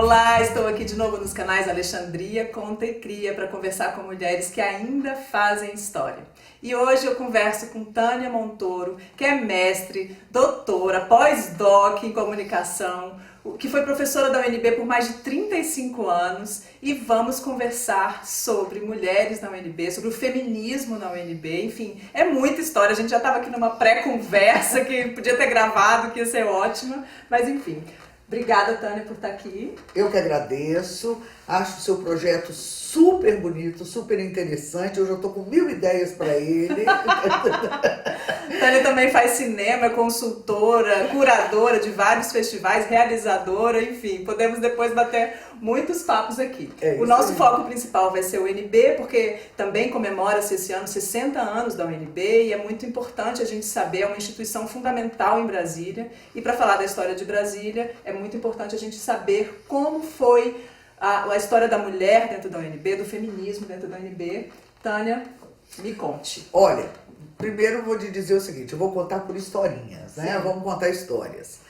Olá, estou aqui de novo nos canais Alexandria, Conta e Cria para conversar com mulheres que ainda fazem história. E hoje eu converso com Tânia Montoro, que é mestre, doutora, pós-doc em comunicação, que foi professora da UNB por mais de 35 anos, e vamos conversar sobre mulheres na UNB, sobre o feminismo na UNB, enfim, é muita história. A gente já estava aqui numa pré-conversa que podia ter gravado, que ia ser ótima, mas enfim. Obrigada, Tânia, por estar aqui. Eu que agradeço, acho o seu projeto super bonito, super interessante, eu já estou com 1000 ideias para ele. Tânia também faz cinema, é consultora, curadora de vários festivais, realizadora, enfim, podemos depois bater muitos papos aqui. O nosso foco principal vai ser o UNB, porque também comemora-se esse ano 60 anos da UNB e é muito importante a gente saber, é uma instituição fundamental em Brasília, e para falar da história de Brasília, é muito importante a gente saber como foi a história da mulher dentro da UNB, do feminismo dentro da UNB. Tânia, me conte. Olha, primeiro eu vou te dizer o seguinte, eu vou contar por historinhas, né? Sim. Vamos contar histórias.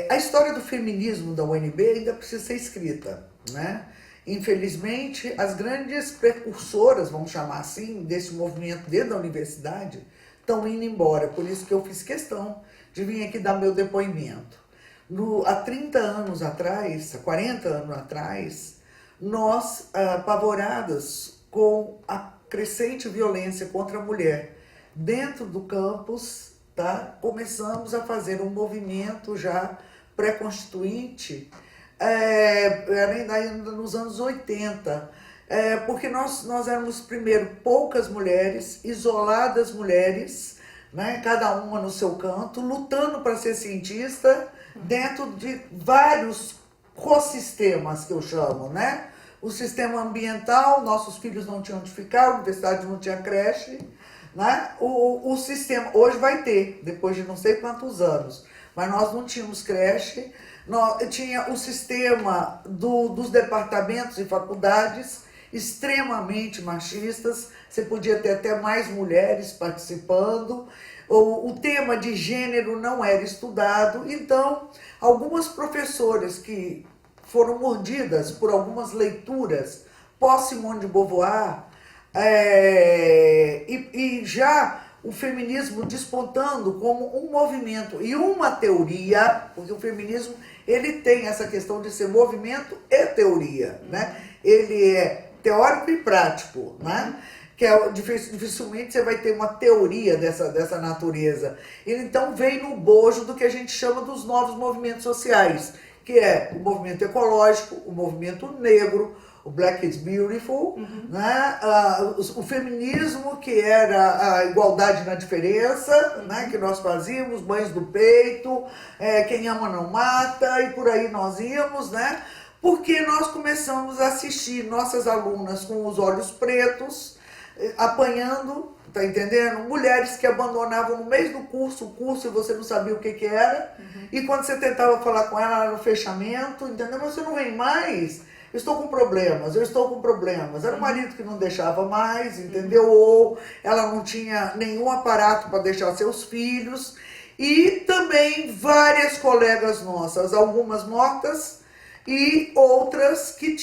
A história do feminismo da UNB ainda precisa ser escrita, né? Infelizmente, as grandes precursoras, vamos chamar assim, desse movimento dentro da universidade, estão indo embora. Por isso que eu fiz questão de vir aqui dar meu depoimento. Há 30 anos atrás, há 40 anos atrás, nós, apavoradas com a crescente violência contra a mulher dentro do campus, tá, começamos a fazer um movimento já pré-constituinte, ainda nos anos 80, porque nós éramos, primeiro, poucas mulheres, isoladas mulheres, né, cada uma no seu canto, lutando para ser cientista, dentro de vários cossistemas que eu chamo, né? O sistema ambiental, nossos filhos não tinham onde ficar, a universidade não tinha creche, né? O sistema, hoje vai ter, depois de não sei quantos anos, mas nós não tínhamos creche, tinha o sistema dos departamentos e faculdades extremamente machistas, você podia ter até mais mulheres participando, o tema de gênero não era estudado, então algumas professoras que foram mordidas por algumas leituras pós-Simone de Beauvoir, e já o feminismo despontando como um movimento e uma teoria, porque o feminismo ele tem essa questão de ser movimento e teoria, né? Ele é teórico e prático, né? Que dificilmente você vai ter uma teoria dessa natureza. Ele então vem no bojo do que a gente chama dos novos movimentos sociais, que é o movimento ecológico, o movimento negro, o Black is Beautiful, né? O feminismo, que era a igualdade na diferença, né? Que nós fazíamos, mães do peito, quem ama não mata, e por aí nós íamos, né? Porque nós começamos a assistir nossas alunas com os olhos pretos, apanhando, tá entendendo? Mulheres que abandonavam no meio do curso, o curso, e você não sabia o que era, e quando você tentava falar com ela, era no fechamento, entendeu? Mas você não vem mais, eu estou com problemas. Era o marido que não deixava mais, entendeu? Ou ela não tinha nenhum aparato para deixar seus filhos, e também várias colegas nossas, algumas mortas, e outras que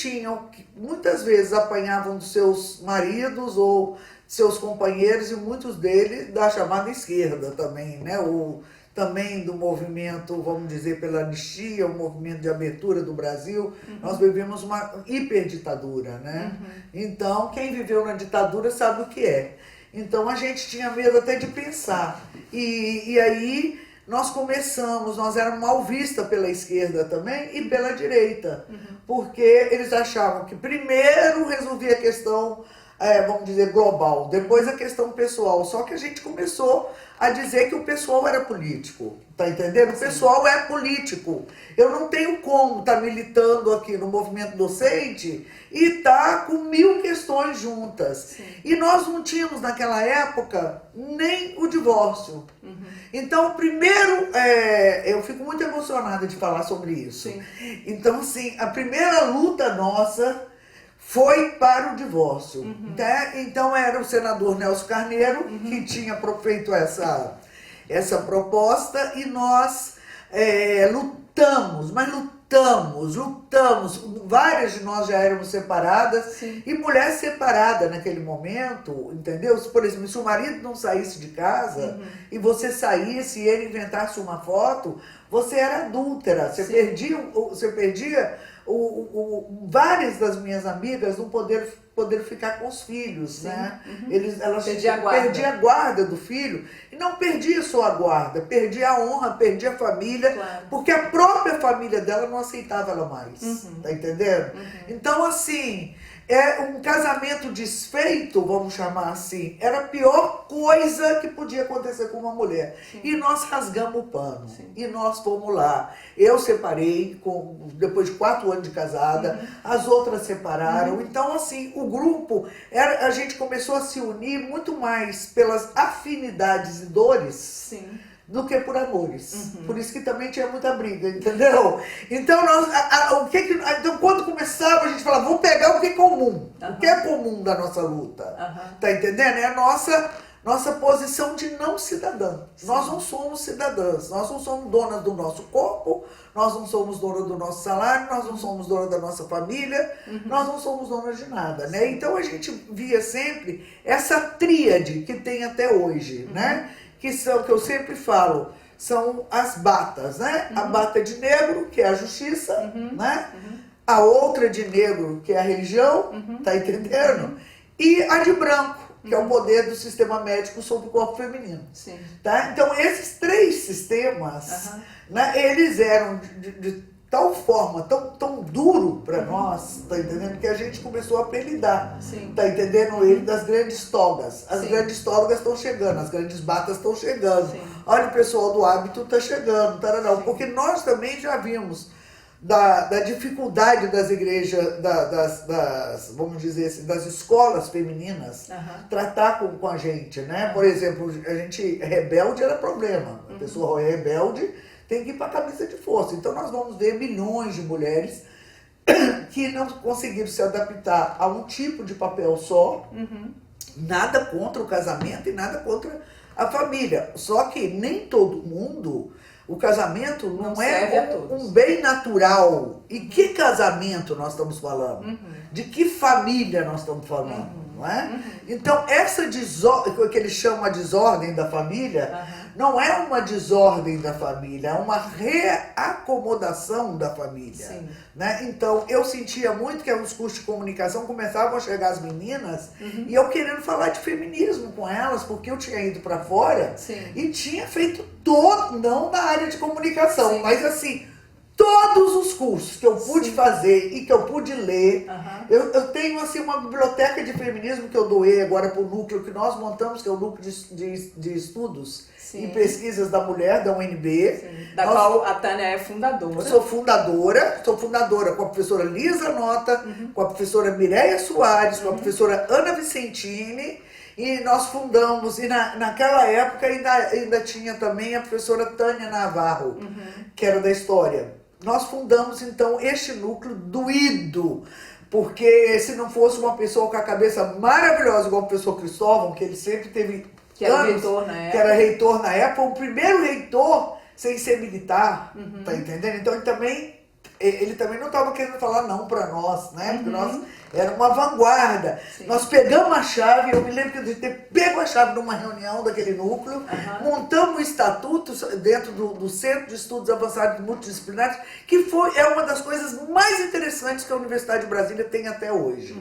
muitas vezes apanhavam dos seus maridos ou seus companheiros, e muitos deles da chamada esquerda também, né? Ou também do movimento, vamos dizer, pela anistia, o movimento de abertura do Brasil. Nós vivemos uma hiperditadura, né? Então, quem viveu na ditadura sabe o que é. Então, a gente tinha medo até de pensar. E aí nós éramos mal vistas pela esquerda também e pela direita, porque eles achavam que primeiro resolvia a questão, vamos dizer, global, depois a questão pessoal. Só que a gente começou a dizer que o pessoal era político, tá entendendo? O pessoal é político. Eu não tenho como estar militando aqui no movimento docente e estar com 1000 questões juntas. Sim. E nós não tínhamos naquela época nem o divórcio. Então, primeiro, eu fico muito emocionada de falar sobre isso. Sim. Então, assim, a primeira luta nossa foi para o divórcio. Né? Então era o senador Nelson Carneiro que tinha feito essa proposta, e nós lutamos, mas lutamos lutamos, várias de nós já éramos separadas, Sim. e mulher separada naquele momento, entendeu? Por exemplo, se o marido não saísse de casa e você saísse e ele inventasse uma foto, você era adúltera, você perdia várias das minhas amigas não poder ficar com os filhos, né? Elas perdiam a guarda do filho, e não perdia só a guarda, perdia a honra, perdia a família, claro. porque a própria família dela não aceitava ela mais, tá entendendo? Então, assim, um casamento desfeito, vamos chamar assim, era a pior coisa que podia acontecer com uma mulher. Sim. E nós rasgamos o pano, Sim. e nós fomos lá. Eu separei depois de 4 anos de casada, as outras separaram. Então, assim, o grupo, a gente começou a se unir muito mais pelas afinidades e dores. Sim. Do que por amores. Por isso que também tinha muita briga, entendeu? Então, então quando começava, a gente falava, vamos pegar o que é comum. O que é comum da nossa luta. Tá entendendo? É a nossa posição de não cidadã. Sim. Nós não somos cidadãs, nós não somos donas do nosso corpo, nós não somos donas do nosso salário, nós não somos donas da nossa família, nós não somos donas de nada, né? Então a gente via sempre essa tríade que tem até hoje, né? Que eu sempre falo, são as batas, né? A bata de negro, que é a justiça, né? A outra de negro, que é a religião, tá entendendo? E a de branco, que é o poder do sistema médico sobre o corpo feminino. Sim. Tá? Então, esses 3 sistemas, né, eles eram de tal forma, tão duro para nós, tá entendendo? Que a gente começou a apelidar, tá entendendo? Ele das grandes togas. As grandes togas estão chegando, as grandes batas estão chegando. Olha, o pessoal do hábito tá chegando, tararau, porque nós também já vimos da dificuldade das igrejas, vamos dizer assim, das escolas femininas tratar com a gente, né? Por exemplo, a gente rebelde era problema. A pessoa rebelde tem que ir para a camisa de força. Então nós vamos ver milhões de mulheres que não conseguiram se adaptar a um tipo de papel só, nada contra o casamento e nada contra a família. Só que nem todo mundo, o casamento não é um bem natural. E que casamento nós estamos falando? De que família nós estamos falando? Não é? Então, essa desordem, que eles chamam a desordem da família, não é uma desordem da família, é uma reacomodação da família. Né? Então, eu sentia muito que os cursos de comunicação começavam a chegar as meninas e eu querendo falar de feminismo com elas, porque eu tinha ido para fora e tinha feito não na área de comunicação, mas assim, todos os cursos que eu pude fazer e que eu pude ler, eu tenho assim uma biblioteca de feminismo que eu doei agora para o núcleo que nós montamos, que é o núcleo de estudos e pesquisas da mulher, da UNB. Da qual a Tânia é fundadora. Sou fundadora com a professora Lisa Nota, com a professora Mireia Soares, com a professora Ana Vicentini, e nós fundamos, e naquela época ainda tinha também a professora Tânia Navarro, que era da História. Nós fundamos, então, este núcleo doído, porque se não fosse uma pessoa com a cabeça maravilhosa, igual o professor Cristóvão, que ele sempre teve que era reitor na época. Que era reitor na época, o primeiro reitor sem ser militar, tá entendendo? Então ele também não estava querendo falar não para nós, né? Porque nós era uma vanguarda. Nós pegamos a chave, eu me lembro de ter pego a chave numa reunião daquele núcleo, montamos um estatuto dentro do Centro de Estudos Avançados Multidisciplinares, que é uma das coisas mais interessantes que a Universidade de Brasília tem até hoje,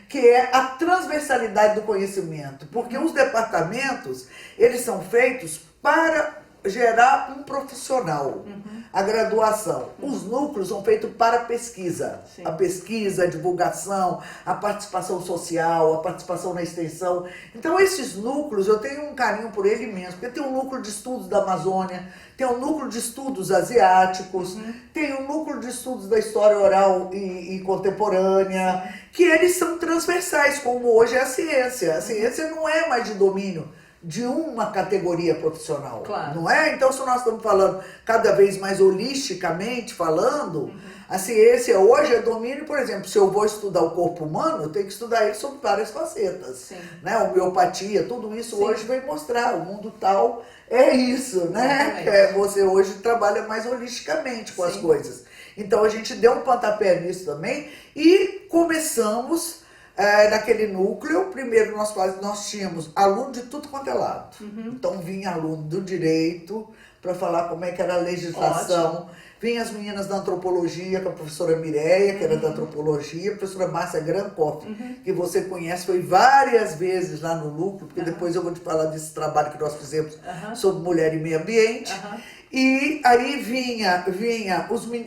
que é a transversalidade do conhecimento, porque os departamentos, eles são feitos para gerar um profissional, a graduação. Os núcleos são feitos para a pesquisa. A pesquisa, a divulgação, a participação social, a participação na extensão. Então, esses núcleos, eu tenho um carinho por ele imenso, porque tem um núcleo de estudos da Amazônia, tem um núcleo de estudos asiáticos, tem um núcleo de estudos da história oral e contemporânea, que eles são transversais, como hoje é a ciência. A ciência não é mais de domínio de uma categoria profissional, não é? Então, se nós estamos falando cada vez mais holisticamente falando, a ciência hoje é domínio, por exemplo, se eu vou estudar o corpo humano, eu tenho que estudar ele sobre várias facetas, né? Homeopatia, tudo isso hoje vem mostrar, o mundo tal é isso, né? Você hoje trabalha mais holisticamente com as coisas. Então a gente deu um pontapé nisso também e começamos naquele núcleo. Primeiro nós tínhamos aluno de tudo quanto é lado. Então vinha aluno do direito para falar como é que era a legislação. Ótimo. Vinha as meninas da antropologia, com a professora Mireia, que era da antropologia, a professora Márcia Grancoff, que você conhece, foi várias vezes lá no núcleo, porque depois eu vou te falar desse trabalho que nós fizemos sobre mulher e meio ambiente. E aí vinha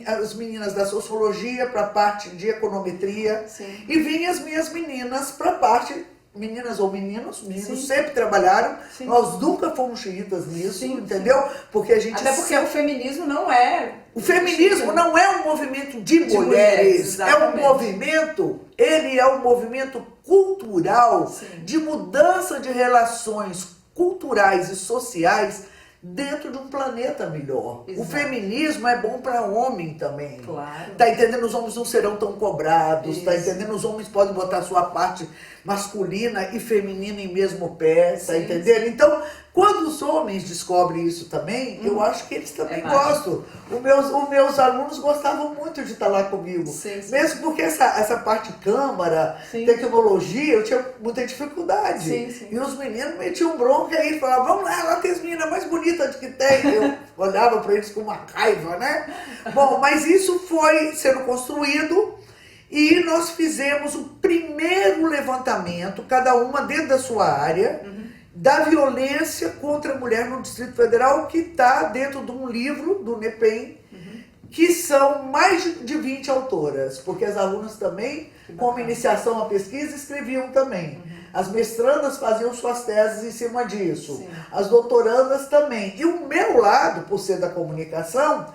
as meninas da sociologia para a parte de econometria. Sim. E vinha as minhas meninas para a parte, meninas ou meninos Sim. sempre trabalharam. Sim. Nós nunca fomos xiitas nisso, Sim, entendeu? Porque a gente até porque o feminismo não é... O feminismo não é um movimento de mulheres, é um movimento, ele é um movimento cultural, Sim. de mudança de relações culturais e sociais dentro de um planeta melhor. Exato. O feminismo é bom para homem também. Claro. Tá entendendo? Os homens não serão tão cobrados, Isso. tá entendendo? Os homens podem botar a sua parte masculina e feminina em mesmo pé, tá entendendo? Então, quando os homens descobrem isso também, eu acho que eles também gostam. Os meus alunos gostavam muito de estar lá comigo. Sim. Mesmo porque essa parte câmara, tecnologia, eu tinha muita dificuldade. Sim. E os meninos metiam bronca e falavam, vamos lá tem as meninas mais bonitas que tem. Eu olhava para eles com uma raiva, né? Bom, mas isso foi sendo construído. E nós fizemos o primeiro levantamento, cada uma dentro da sua área, da violência contra a mulher no Distrito Federal, que está dentro de um livro do NEPEM, que são mais de 20 autoras, porque as alunas também, como iniciação à pesquisa, escreviam também. As mestrandas faziam suas teses em cima disso, Sim. As doutorandas também. E o meu lado, por ser da comunicação,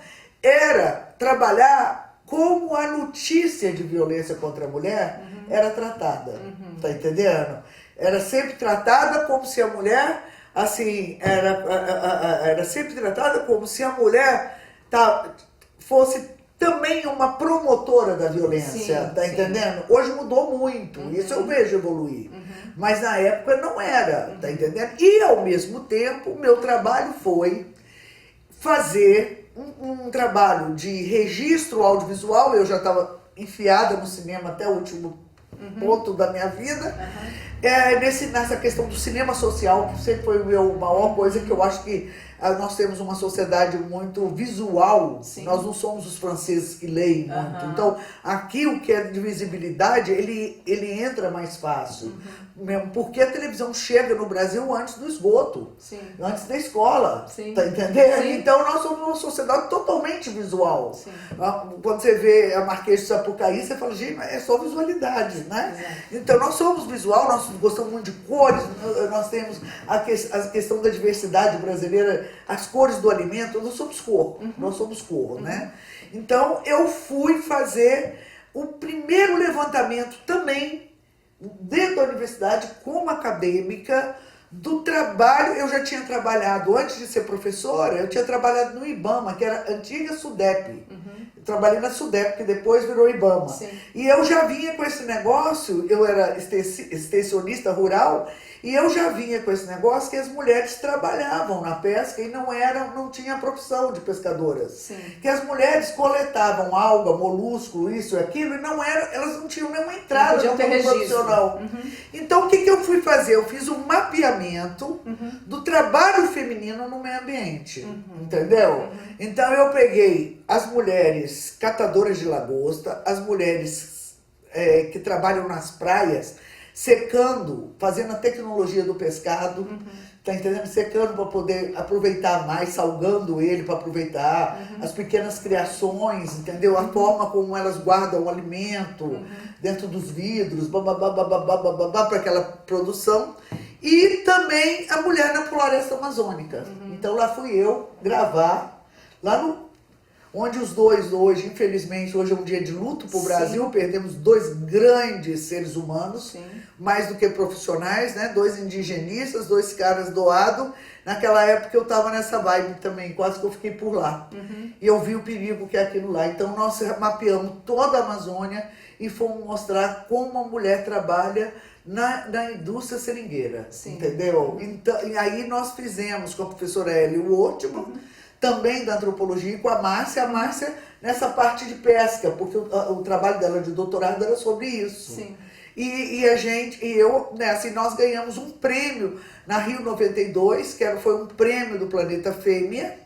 era trabalhar como a notícia de violência contra a mulher era tratada, tá entendendo? Era sempre tratada como se a mulher, assim, era sempre tratada como se a mulher fosse também uma promotora da violência, tá entendendo? Hoje mudou muito, isso eu vejo evoluir. Mas na época não era, tá entendendo? E ao mesmo tempo, o meu trabalho foi fazer um trabalho de registro audiovisual. Eu já estava enfiada no cinema até o último ponto da minha vida, nessa questão do cinema social, que sempre foi a maior coisa, que eu acho que nós temos uma sociedade muito visual. Sim. Nós não somos os franceses que leem muito. Então, aqui o que é de visibilidade, ele entra mais fácil. Mesmo porque a televisão chega no Brasil antes do esgoto, Sim. antes da escola, Sim. tá entendendo? Sim. Então nós somos uma sociedade totalmente visual. Sim. Quando você vê a Marquês de Sapucaí, você fala, gente, é só visualidade, né? Exato. Então nós somos visual, nós gostamos muito de cores, nós temos a questão da diversidade brasileira, as cores do alimento, nós somos cor, né? Então eu fui fazer o primeiro levantamento também dentro da universidade, como acadêmica, do trabalho. Eu já tinha trabalhado, antes de ser professora, eu tinha trabalhado no IBAMA, que era a antiga SUDEP. Eu trabalhei na SUDEP, que depois virou IBAMA. Sim. E eu já vinha com esse negócio, eu era extensionista rural, e eu já vinha com esse negócio que as mulheres trabalhavam na pesca e não tinha profissão de pescadoras. Sim. Que as mulheres coletavam alga, molusco, isso e aquilo, e elas não tinham nenhuma entrada no mundo profissional. Então o que eu fui fazer? Eu fiz um mapeamento do trabalho feminino no meio ambiente, entendeu? Então eu peguei as mulheres catadoras de lagosta, as mulheres que trabalham nas praias, secando, fazendo a tecnologia do pescado, tá entendendo? Secando para poder aproveitar mais, salgando ele para aproveitar, as pequenas criações, entendeu? A forma como elas guardam o alimento dentro dos vidros, para aquela produção. E também a mulher na floresta amazônica. Então lá fui eu gravar, lá onde os dois hoje, infelizmente, hoje é um dia de luto para o Brasil, perdemos dois grandes seres humanos, mais do que profissionais, né? 2 indigenistas, 2 caras doados. Naquela época eu estava nessa vibe também, quase que eu fiquei por lá. E eu vi o perigo que é aquilo lá. Então nós mapeamos toda a Amazônia e fomos mostrar como a mulher trabalha na indústria seringueira, Sim. entendeu? Então, e aí nós fizemos com a professora Hélio o último, também da antropologia, e com a Márcia nessa parte de pesca, porque o trabalho dela de doutorado era sobre isso. Sim. E eu, né, assim, nós ganhamos um prêmio na Rio 92, foi um prêmio do Planeta Fêmea.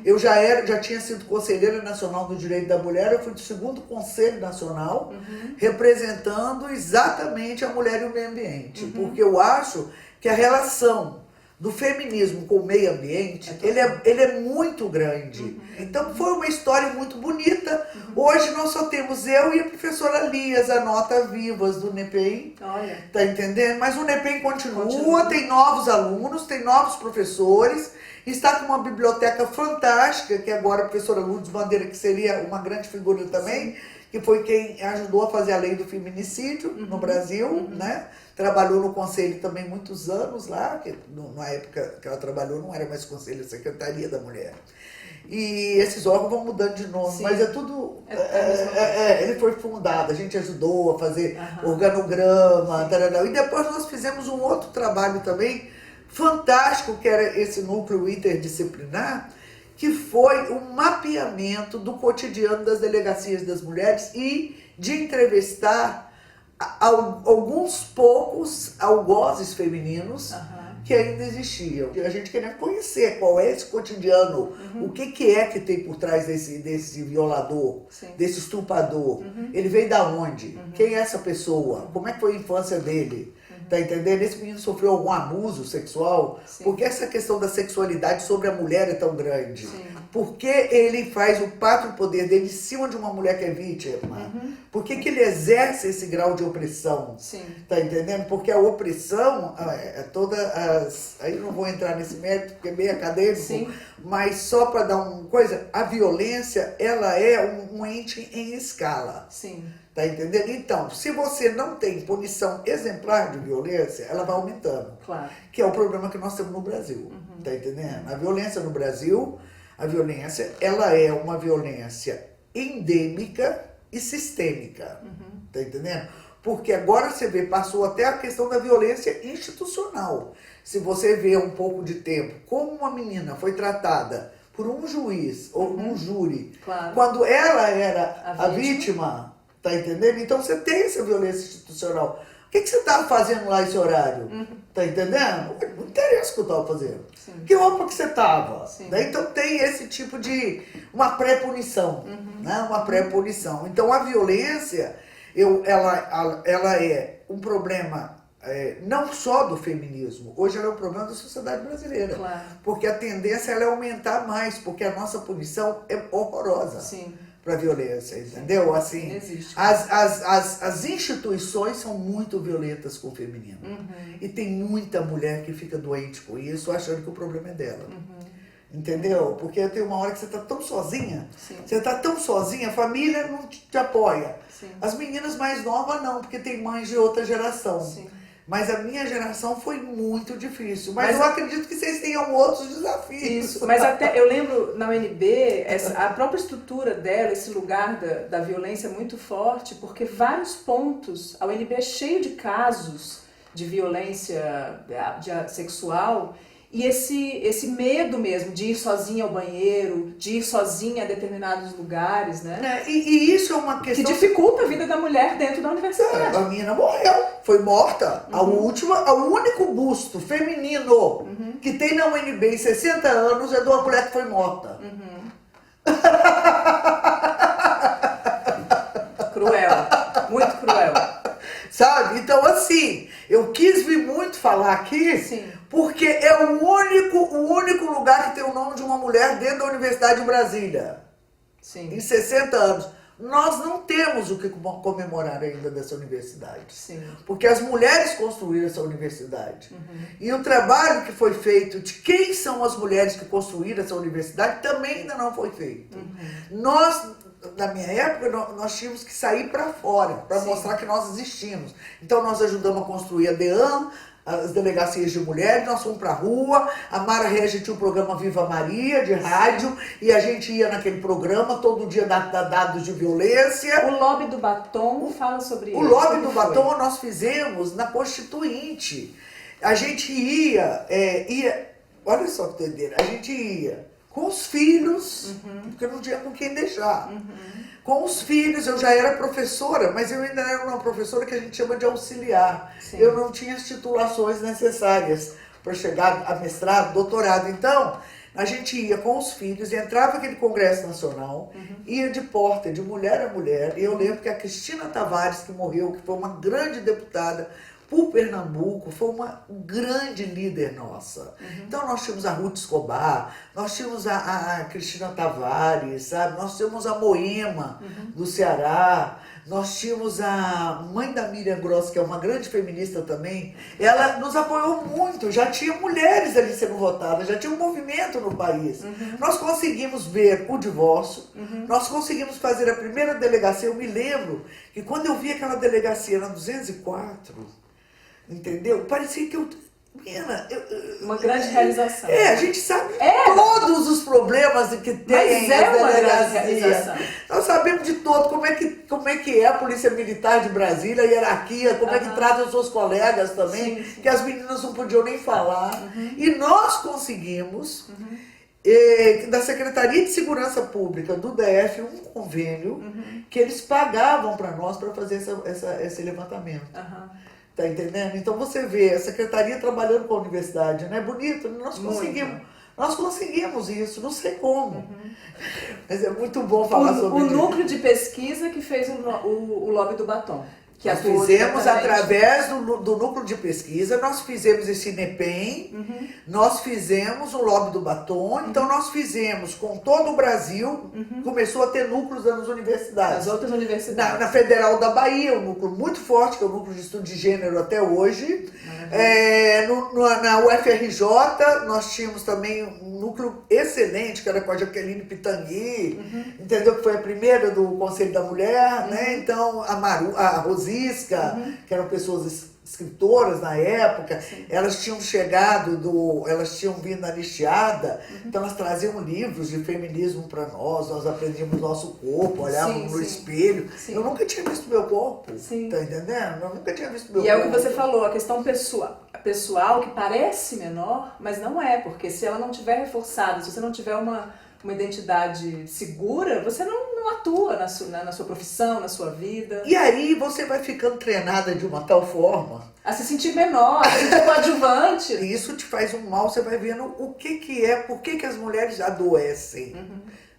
Eu já tinha sido conselheira nacional do direito da mulher, eu fui do 2º Conselho Nacional, representando exatamente a mulher e o meio ambiente, porque eu acho que a relação do feminismo com o meio ambiente, ele é muito grande. Então foi uma história muito bonita. Hoje nós só temos eu e a professora Lias, a nota vivas do NEPEM. Olha. Tá entendendo? Mas o NEPEM continua, tem novos alunos, tem novos professores, está com uma biblioteca fantástica, que agora a professora Lourdes Bandeira, que seria uma grande figura também, que foi quem ajudou a fazer a lei do feminicídio no Brasil, né? Trabalhou no conselho também muitos anos lá, que na época que ela trabalhou não era mais conselho, Secretaria da Mulher. E esses órgãos vão mudando de nome, mas é tudo... ele foi fundado, a gente ajudou a fazer organograma, tarará. E depois nós fizemos um outro trabalho também, fantástico, que era esse núcleo interdisciplinar, que foi um mapeamento do cotidiano das delegacias das mulheres e de entrevistar alguns poucos algozes femininos que ainda existiam. A gente queria conhecer qual é esse cotidiano, o que é que tem por trás desse violador, desse estuprador. Ele veio da onde? Quem é essa pessoa? Como é que foi a infância dele? Tá entendendo? Esse menino sofreu algum abuso sexual? Por que essa questão da sexualidade sobre a mulher é tão grande? Por que ele faz o pátrio poder dele em cima de uma mulher que é vítima? Por que ele exerce esse grau de opressão? Tá entendendo? Porque a opressão é toda as... Aí eu não vou entrar nesse mérito porque é bem acadêmico, mas só para dar uma coisa, a violência, ela é um ente em escala. Tá entendendo? Então, se você não tem punição exemplar de violência, ela vai aumentando. Claro. Que é o problema que nós temos no Brasil. Tá entendendo? A violência no Brasil, ela é uma violência endêmica e sistêmica. Tá entendendo? Porque agora você vê, passou até a questão da violência institucional. Se você vê um pouco de tempo, como uma menina foi tratada por um juiz ou um júri, quando ela era a vítima, tá entendendo? Então você tem essa violência institucional. O que você estava fazendo lá esse horário? Tá entendendo? Não interessa o que eu estava fazendo. Que roupa que você estava? Então tem esse tipo de... uma pré-punição. Né? Uma pré-punição. Então a violência, ela é um problema não só do feminismo. Hoje ela é um problema da sociedade brasileira. Porque a tendência é aumentar mais, porque a nossa punição é horrorosa. Para a violência, entendeu? Assim, as instituições são muito violentas com o feminino. E tem muita mulher que fica doente com isso, achando que o problema é dela. Entendeu? Porque tem uma hora que você está tão sozinha, você está tão sozinha, a família não te apoia. As meninas mais novas não, porque tem mães de outra geração. Mas a minha geração foi muito difícil. Mas eu acredito que vocês tenham outros desafios. Isso, mas até eu lembro na UNB, a própria estrutura dela, esse lugar da violência é muito forte, porque vários pontos, a UNB é cheio de casos de violência sexual, e esse medo mesmo de ir sozinha ao banheiro, de ir sozinha a determinados lugares, né? E isso é uma questão... que dificulta a vida da mulher dentro da universidade. A menina morreu, foi morta. O único busto feminino que tem na UNB em 60 anos é de uma mulher que foi morta. Cruel, muito cruel. Sabe? Então, assim, eu quis vir muito falar aqui, porque é o único lugar que tem o nome de uma mulher dentro da Universidade de Brasília. Em 60 anos. Nós não temos o que comemorar ainda dessa universidade. Porque as mulheres construíram essa universidade. E o trabalho que foi feito de quem são as mulheres que construíram essa universidade também ainda não foi feito. Nós, na minha época, nós tínhamos que sair para fora, para mostrar que nós existimos. Então nós ajudamos a construir a DEAM, as delegacias de mulheres, nós fomos pra rua, a Mara Regia tinha o programa Viva Maria, de rádio, e a gente ia naquele programa, todo dia dar dados de violência. O Lobby do Batom fala sobre isso. O Lobby do Batom nós fizemos na Constituinte. A gente ia, olha só que doideira, a gente ia com os filhos, porque não tinha com quem deixar. Com os filhos, eu já era professora, mas eu ainda era uma professora que a gente chama de auxiliar. Sim. Eu não tinha as titulações necessárias para chegar a mestrado, doutorado. Então, a gente ia com os filhos, entrava aquele Congresso Nacional, ia de porta, de mulher a mulher. E eu lembro que a Cristina Tavares, que morreu, que foi uma grande deputada por Pernambuco, foi uma grande líder nossa. Então nós tínhamos a Ruth Escobar, nós tínhamos a Cristina Tavares, sabe? Nós tínhamos a Moema, do Ceará, nós tínhamos a mãe da Miriam Gross, que é uma grande feminista também. Ela nos apoiou muito, já tinha mulheres ali sendo votadas, já tinha um movimento no país. Nós conseguimos ver o divórcio, nós conseguimos fazer a primeira delegacia. Eu me lembro que quando eu vi aquela delegacia na 204, entendeu? Parecia que eu... uma grande realização. A gente sabe todos os problemas que tem. Mas é uma grande realização. Nós sabemos de todo, como é que é a Polícia Militar de Brasília, a hierarquia, como é que trata os seus colegas também, que as meninas não podiam nem falar. E nós conseguimos, da Secretaria de Segurança Pública do DF, um convênio que eles pagavam para nós para fazer esse levantamento. Tá entendendo? Então você vê a secretaria trabalhando com a universidade, não é bonito? Nós conseguimos isso, não sei como. Mas é muito bom falar sobre isso. O núcleo de pesquisa que fez o Lobby do Batom. Que nós fizemos através do núcleo de pesquisa, nós fizemos esse NEPEM, nós fizemos o Lobby do Batom, então nós fizemos com todo o Brasil, começou a ter núcleos nas universidades. As outras universidades. Na Federal da Bahia, um núcleo muito forte, que é o núcleo de estudo de gênero até hoje. Na UFRJ, nós tínhamos também um núcleo excelente, que era com a Jaqueline Pitangui, entendeu? Que foi a primeira do Conselho da Mulher, né? Então, a Rosisca, que eram pessoas escritoras na época, elas tinham elas tinham vindo anistiada, então elas traziam livros de feminismo para nós aprendíamos nosso corpo, olhávamos no espelho. Eu nunca tinha visto meu corpo, tá entendendo? Eu nunca tinha visto meu corpo. E é o que você falou, a questão pessoal que parece menor, mas não é, porque se ela não tiver reforçada, se você não tiver uma identidade segura, você não atua na sua profissão, na sua vida. E aí você vai ficando treinada de uma tal forma a se sentir menor, a se sentir coadjuvante. E isso te faz um mal, você vai vendo o que é, por que as mulheres adoecem.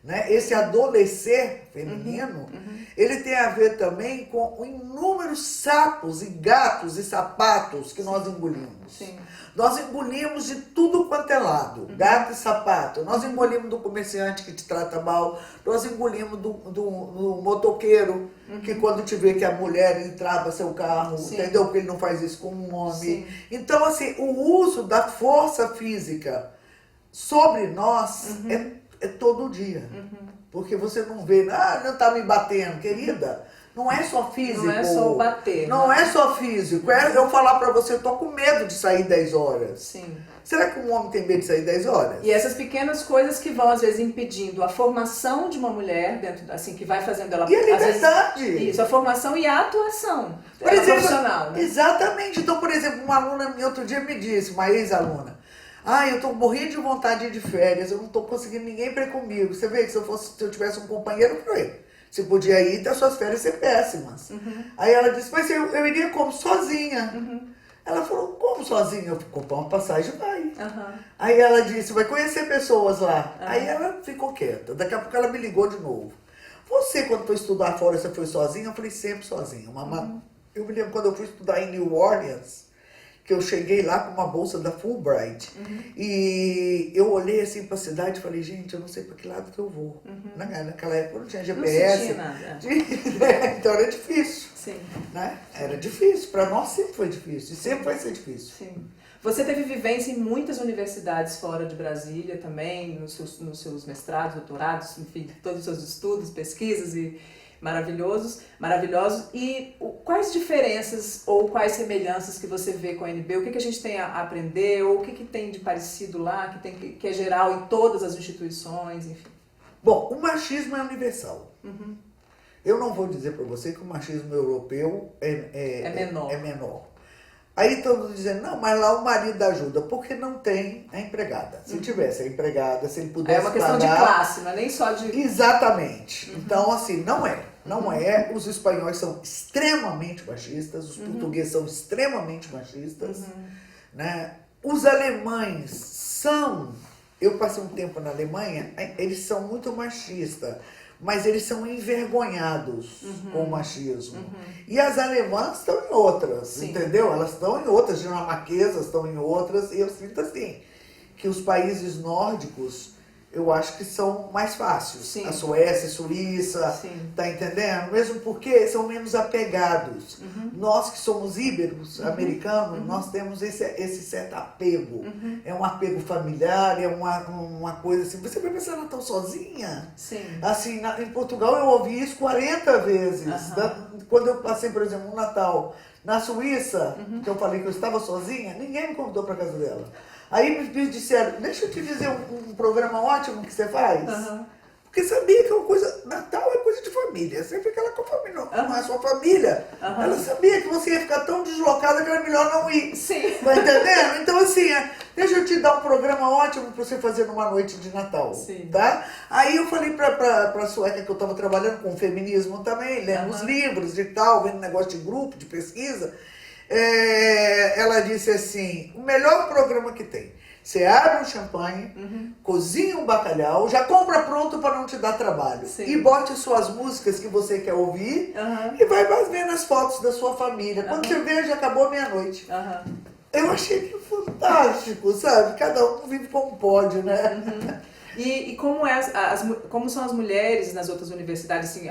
Né? Esse adolecer feminino, ele tem a ver também com inúmeros sapos e gatos e sapatos que nós engolimos. Nós engolimos de tudo quanto é lado, gato e sapato. Nós engolimos do comerciante que te trata mal, nós engolimos do motoqueiro, que quando te vê que a mulher entrava seu carro, entendeu? Porque ele não faz isso com um homem. Então, assim, o uso da força física sobre nós é todo dia. Porque você não vê, não tá me batendo, querida. Não é só físico. Não é só bater. Não é só físico. É eu falar pra você, eu tô com medo de sair 10 horas. Será que um homem tem medo de sair 10 horas? E essas pequenas coisas que vão, às vezes, impedindo a formação de uma mulher, dentro, assim, que vai fazendo ela... E a liberdade. Às vezes, isso, a formação e a atuação profissional. Né? Exatamente. Então, por exemplo, uma aluna minha outro dia me disse, uma ex-aluna, eu tô morrendo de vontade de ir de férias, eu não tô conseguindo ninguém pra ir comigo. Você vê que se eu tivesse um companheiro, pra ir. Você podia ir e as suas férias ser péssimas. Aí ela disse, mas eu iria como? Sozinha. Ela falou, como sozinha? Eu vou comprar uma passagem e vai. Aí ela disse, vai conhecer pessoas lá. Aí ela ficou quieta. Daqui a pouco ela me ligou de novo. Você, quando foi estudar fora, você foi sozinha? Eu falei, sempre sozinha. Eu me lembro quando eu fui estudar em New Orleans, que eu cheguei lá com uma bolsa da Fulbright. E eu olhei assim pra cidade e falei, gente, eu não sei pra que lado que eu vou. Naquela época não tinha GPS. Não sentia nada. Então era difícil. Sim. Né? Era difícil. Pra nós sempre foi difícil. E sempre vai ser difícil. Sim. Você teve vivência em muitas universidades fora de Brasília também, nos seus mestrados, doutorados, enfim, todos os seus estudos, pesquisas. maravilhosos. E quais diferenças ou quais semelhanças que você vê com a UNB? O que a gente tem a aprender? Ou o que tem de parecido lá, que é geral em todas as instituições, enfim? Bom, o machismo é universal. Eu não vou dizer para você que o machismo europeu é menor. Aí todo mundo dizendo, não, mas lá o marido ajuda, porque não tem a empregada. Se tivesse a empregada, se ele pudesse pagar... É uma questão de classe, não é nem só de... Exatamente. Então, assim, não é. Os espanhóis são extremamente machistas, os portugueses são extremamente machistas, né? Os alemães são... Eu passei um tempo na Alemanha, eles são muito machistas, mas eles são envergonhados com o machismo. E as alemãs estão em outras, entendeu? Elas estão em outras, dinamarquesas estão em outras, e eu sinto assim, que os países nórdicos, eu acho que são mais fáceis. Sim. A Suécia, a Suíça, tá entendendo? Mesmo porque são menos apegados. Nós que somos íberos, americanos, nós temos esse certo apego. É um apego familiar, é uma coisa assim. Você vai pensar, ela está sozinha? Sim. Assim, em Portugal eu ouvi isso 40 vezes. Quando eu passei, por exemplo, um Natal na Suíça, que eu falei que eu estava sozinha, ninguém me convidou para casa dela. Aí me disseram, deixa eu te dizer um programa ótimo que você faz. Porque sabia que é uma coisa, Natal é coisa de família, você fica lá com a família, não é sua família. Ela sabia que você ia ficar tão deslocada que era melhor não ir. Sim. Tá entendendo? Então assim, deixa eu te dar um programa ótimo pra você fazer numa noite de Natal. Sim. Tá? Aí eu falei pra Sueca que eu tava trabalhando com feminismo também, lendo os livros e tal, vendo negócio de grupo, de pesquisa. Ela disse assim, o melhor programa que tem. Você abre um champanhe, cozinha um bacalhau, já compra pronto para não te dar trabalho. Sim. E bote suas músicas que você quer ouvir e vai vendo as fotos da sua família. Quando você vê, já acabou meia-noite. Eu achei que fantástico, sabe? Cada um vive como pode, né? E como são as mulheres nas outras universidades, assim,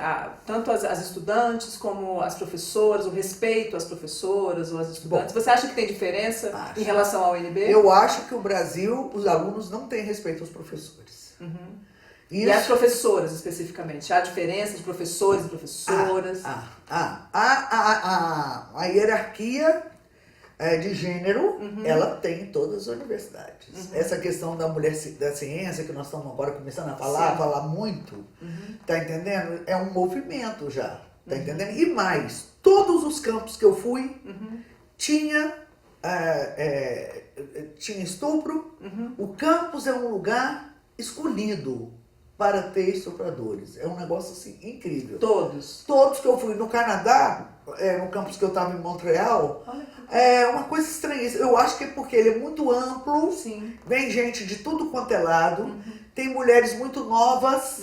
tanto as estudantes como as professoras, o respeito às professoras ou às estudantes? Bom, você acha que tem diferença em relação ao UNB? Eu acho que o Brasil, os alunos não têm respeito aos professores. E as professoras, especificamente? Há diferença de professores e professoras? A hierarquia de gênero, ela tem em todas as universidades. Essa questão da mulher da ciência, que nós estamos agora começando a falar muito, tá entendendo? É um movimento já, tá entendendo? E mais, todos os campos que eu fui, tinha estupro. O campus é um lugar escolhido para ter estupradores. É um negócio assim incrível. Todos? Todos que eu fui. No Canadá, no campus que eu estava em Montreal, é uma coisa estranha. Eu acho que é porque ele é muito amplo, vem gente de tudo quanto é lado, tem mulheres muito novas,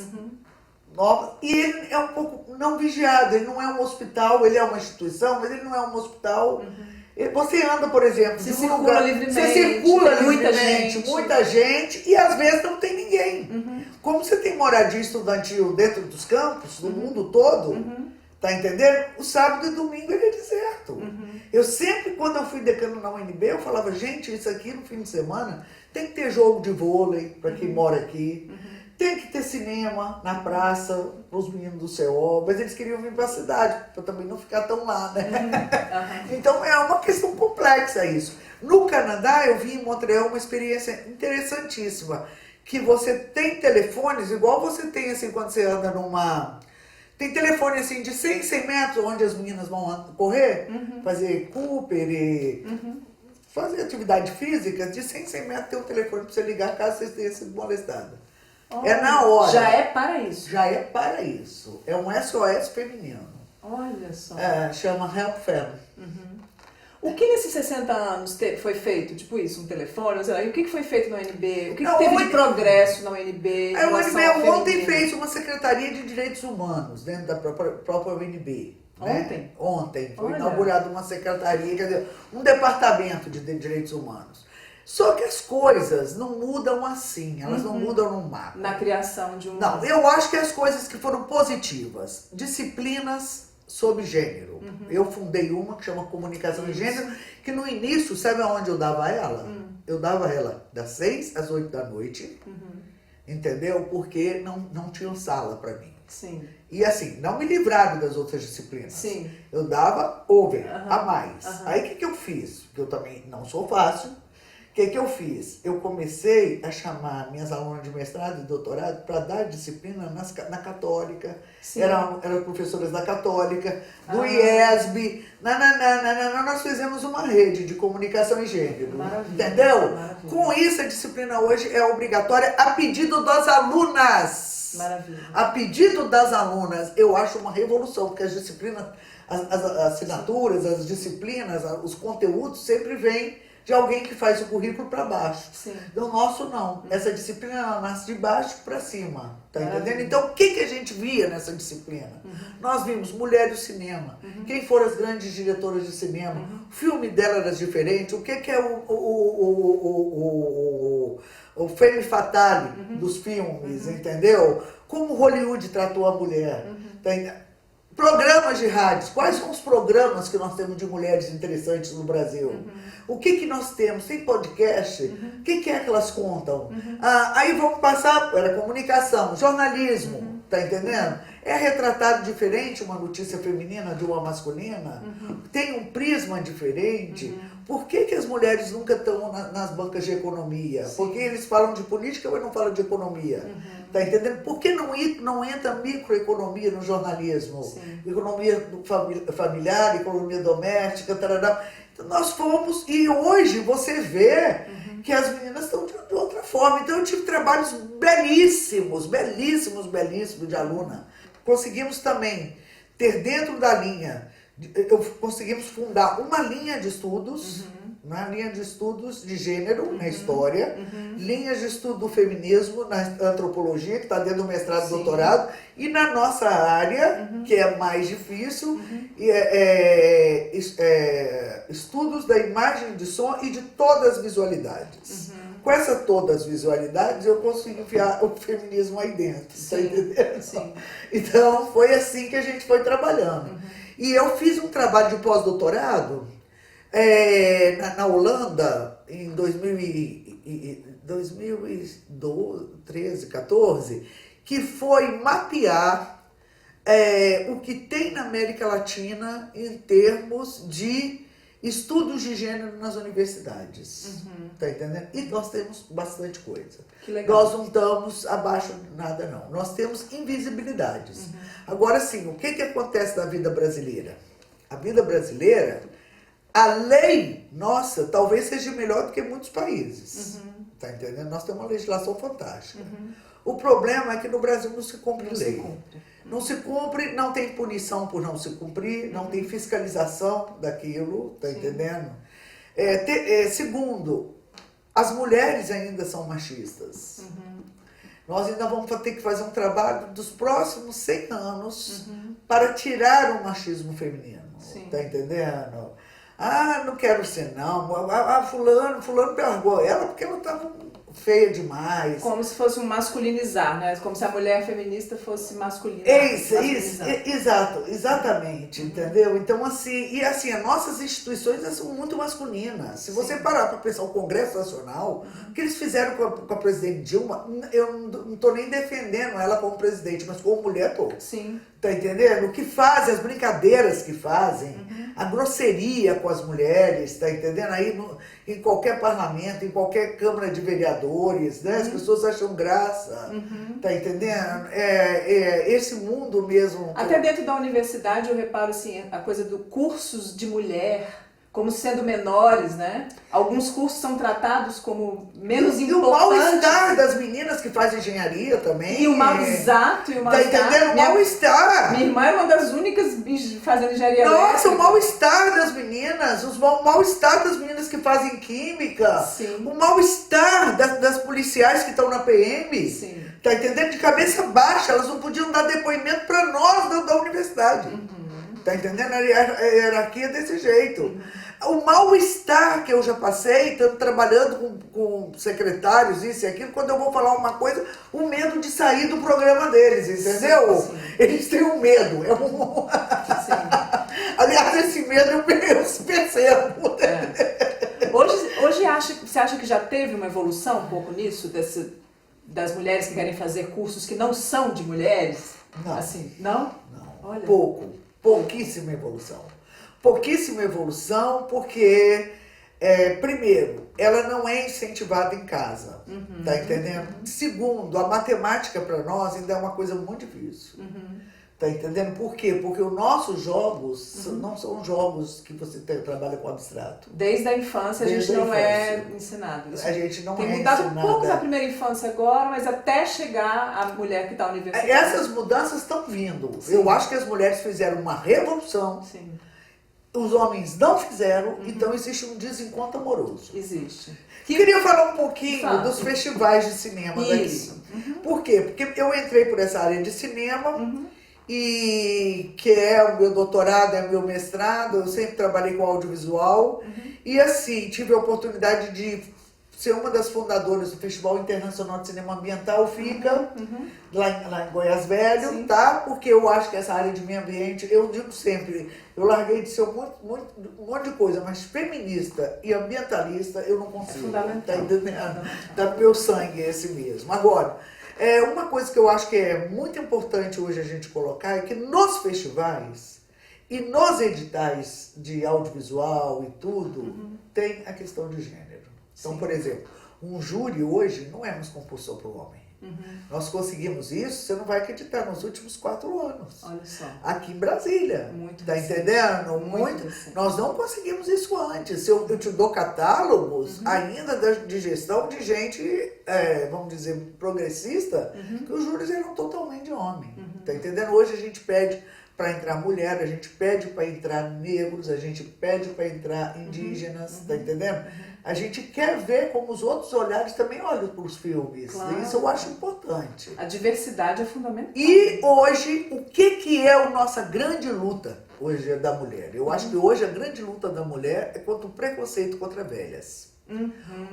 e ele é um pouco não vigiado. Ele não é um hospital, ele é uma instituição, mas ele não é um hospital. Você anda, por exemplo, você circula livremente, você circula livremente, muita gente, e às vezes não tem ninguém. Como você tem moradia estudantil dentro dos campos, no mundo todo, tá entendendo? O sábado e domingo ele é deserto. Eu sempre, quando eu fui decano na UNB, eu falava, gente, isso aqui no fim de semana tem que ter jogo de vôlei para quem mora aqui, tem que ter cinema na praça para os meninos do CO, mas eles queriam vir para a cidade, para também não ficar tão lá, né? Então é uma questão complexa isso. No Canadá, eu vi em Montreal uma experiência interessantíssima, que você tem telefones, igual você tem assim quando você anda numa... Tem telefone assim de 100 metros, onde as meninas vão correr, fazer Cooper e fazer atividade física, de 100 metros tem um telefone para você ligar caso você tenha sido molestada. É na hora. Já é para isso? Já é para isso. É um SOS feminino. Olha só. Chama Help Family. O que nesses 60 anos foi feito? Tipo isso, um telefone? Sei lá, e o que foi feito na UNB? O que teve de progresso na UNB? A UNB ontem fez uma Secretaria de Direitos Humanos dentro da própria UNB. Né? Ontem. Foi inaugurada uma secretaria, quer dizer, um departamento de direitos humanos. Só que as coisas não mudam assim, elas não mudam no mapa. Na criação de um... Não, eu acho que as coisas que foram positivas, disciplinas sobre gênero. Eu fundei uma que chama Comunicação de Gênero, que no início, sabe aonde eu dava ela? Eu dava ela das 6 às 8 da noite, entendeu? Porque não tinha sala para mim. Sim. E assim, não me livraram das outras disciplinas. Sim. Eu dava over, a mais. Aí o que eu fiz? Porque eu também não sou fácil. O que eu fiz? Eu comecei a chamar minhas alunas de mestrado e doutorado para dar disciplina na Católica. Eram professoras da Católica, do IESB. Nós fizemos uma rede de comunicação e gênero. Maravilha, entendeu? Maravilha. Com isso, a disciplina hoje é obrigatória a pedido das alunas. Maravilha. A pedido das alunas, eu acho uma revolução, porque as disciplinas, as assinaturas, as disciplinas, os conteúdos sempre vêm de alguém que faz o currículo para baixo. Sim. Do nosso, não. Essa disciplina ela nasce de baixo para cima. Tá entendendo? Maravilha. Então, o que a gente via nessa disciplina? Nós vimos mulher do cinema. Quem foram as grandes diretoras de cinema? O filme dela era diferente. O que é o femme fatale dos filmes, entendeu? Como Hollywood tratou a mulher. Programas de rádios. Quais são os programas que nós temos de mulheres interessantes no Brasil? O que nós temos? Tem podcast? O que é que elas contam? Aí vamos passar para comunicação, jornalismo, tá entendendo? É retratado diferente uma notícia feminina de uma masculina? Tem um prisma diferente? Por que as mulheres nunca estão nas bancas de economia? Sim. Porque eles falam de política, mas não falam de economia. Tá entendendo? Por que não entra microeconomia no jornalismo? Sim. Economia familiar, economia doméstica, tarará. Então nós fomos, e hoje você vê que as meninas estão de outra forma. Então eu tive trabalhos belíssimos de aluna. Conseguimos também ter dentro da linha, conseguimos fundar uma linha de estudos, uma linha de estudos de gênero na história, linhas de estudo do feminismo na antropologia, que está dentro do mestrado e doutorado, e na nossa área, que é mais difícil, estudos da imagem de som e de todas as visualidades. Com essas todas as visualidades, eu consigo enfiar o feminismo aí dentro, tá entendendo? Sim. Então, foi assim que a gente foi trabalhando. E eu fiz um trabalho de pós-doutorado na Holanda, em 2013, 14, que foi mapear o que tem na América Latina em termos de estudos de gênero nas universidades. Tá entendendo? E nós temos bastante coisa. Que legal. Nós não estamos abaixo de nada, não. Nós temos invisibilidades. Agora sim, o que acontece na vida brasileira? A vida brasileira, a lei nossa talvez seja melhor do que muitos países. Tá entendendo? Nós temos uma legislação fantástica. O problema é que no Brasil não se cumpre lei. Não se cumpre, não tem punição por não se cumprir, não tem fiscalização daquilo, tá entendendo? Segundo, as mulheres ainda são machistas. Nós ainda vamos ter que fazer um trabalho dos próximos 100 anos para tirar o machismo feminino, tá entendendo? Não quero ser não, fulano largou ela porque ela estava feia demais. Como se fosse um masculinizar, né? Como se a mulher feminista fosse masculina. Isso, exatamente, entendeu? Então, assim, as nossas instituições são muito masculinas. Se você parar para pensar o Congresso Nacional, o que eles fizeram com a presidente Dilma, eu não estou nem defendendo ela como presidente, mas como mulher estou. Sim. Tá entendendo? O que fazem, as brincadeiras que fazem, a grosseria com as mulheres, tá entendendo? Aí em qualquer parlamento, em qualquer Câmara de Vereadores, né? As pessoas acham graça, tá entendendo? Esse mundo mesmo. Até dentro da universidade eu reparo assim, a coisa do cursos de mulher como sendo menores, né? Alguns cursos são tratados como menos importantes. E o mal-estar das meninas que fazem engenharia também. E o mal-estar. Tá entendendo? O mal-estar. Minha irmã é uma das únicas fazendo engenharia Nossa, elétrica. o mal-estar das meninas. O mal-estar das meninas que fazem química. Sim. O mal-estar das policiais que estão na PM. Sim. Tá entendendo? De cabeça baixa. Elas não podiam dar depoimento para nós da universidade. Tá entendendo? A hierarquia é desse jeito. O mal-estar que eu já passei, tanto trabalhando com secretários, isso e aquilo, quando eu vou falar uma coisa, o medo de sair do programa deles, entendeu? Sim. Eles têm um medo. Aliás, esse medo eu percebo. Hoje você acha que já teve uma evolução um pouco nisso, das mulheres que querem fazer cursos que não são de mulheres? Não. Assim, não? Não. Olha. Pouquíssima evolução. Pouquíssima evolução porque, primeiro, ela não é incentivada em casa, tá entendendo? Segundo, a matemática para nós ainda é uma coisa muito difícil. Tá entendendo? Por quê? Porque os nossos jogos não são jogos que você trabalha com abstrato. Desde a infância a gente não é ensinado. Isso a gente não tem é mudado ensinada. um pouco na primeira infância agora, mas até chegar a mulher que está na universidade. Essas mudanças estão vindo. Sim. Eu acho que as mulheres fizeram uma revolução. Sim. Os homens não fizeram, então existe um desencontro amoroso. Existe. Queria falar um pouquinho dos festivais de cinema Isso. daqui. Por quê? Porque eu entrei por essa área de cinema, e que é o meu doutorado, é o meu mestrado, eu sempre trabalhei com audiovisual, e assim, tive a oportunidade de ser uma das fundadoras do Festival Internacional de Cinema Ambiental, FICA, lá em Goiás Velho, Sim. tá? Porque eu acho que essa área de meio ambiente, eu digo sempre, eu larguei de ser um monte de coisa, mas feminista e ambientalista eu não consigo. É fundamental. Tá entendendo? Tá no meu sangue esse mesmo. Agora, uma coisa que eu acho que é muito importante hoje a gente colocar é que nos festivais e nos editais de audiovisual e tudo, tem a questão de gênero. Então, Sim. por exemplo, um júri hoje não é mais compulsor para o homem. Nós conseguimos isso, você não vai acreditar, nos últimos 4 anos. Olha só. Aqui em Brasília. Muito Tá recente. entendendo? Muito recente. Nós não conseguimos isso antes. Eu te dou catálogos ainda de gestão de gente, vamos dizer, progressista, que os júris eram totalmente de homem. Tá entendendo? Hoje a gente pede para entrar mulher, a gente pede para entrar negros, a gente pede para entrar indígenas, tá entendendo? A gente quer ver como os outros olhares também olham para os filmes. Claro. Isso eu acho importante. A diversidade é fundamental. E hoje, o que é a nossa grande luta hoje da mulher? Eu acho que hoje a grande luta da mulher é contra o preconceito contra velhas.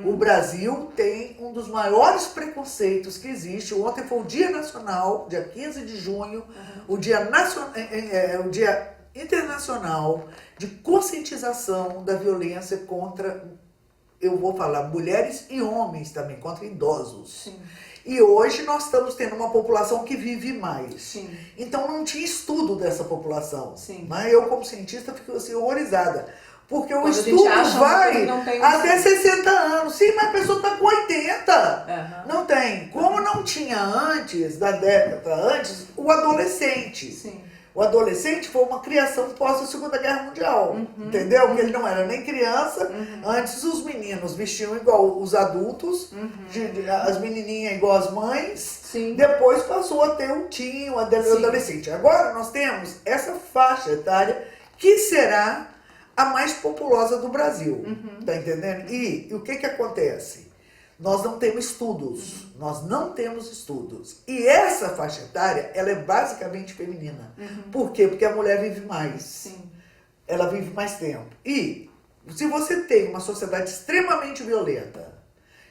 O Brasil tem um dos maiores preconceitos que existe. Ontem foi o Dia Nacional, dia 15 de junho, o Dia Internacional de Conscientização da Violência contra, eu vou falar, mulheres e homens também, contra idosos. Sim. E hoje nós estamos tendo uma população que vive mais. Sim. Então não tinha estudo dessa população. Sim. Mas eu, como cientista, fico assim, horrorizada. Porque o Quando a gente estudo acha vai que não tem até estudo. 60 anos. Sim, mas a pessoa está com 80. Não tem. Como não tinha antes, da década antes, o adolescente. Sim. O adolescente foi uma criação pós a Segunda Guerra Mundial, entendeu? Porque ele não era nem criança. Antes os meninos vestiam igual os adultos, as menininhas igual as mães. Sim. Depois passou a ter um teen, adolescente. Agora nós temos essa faixa etária que será a mais populosa do Brasil, tá entendendo? E o que acontece? Nós não temos estudos, E essa faixa etária, ela é basicamente feminina. Por quê? Porque a mulher vive mais. Sim. Ela vive mais tempo. E se você tem uma sociedade extremamente violenta,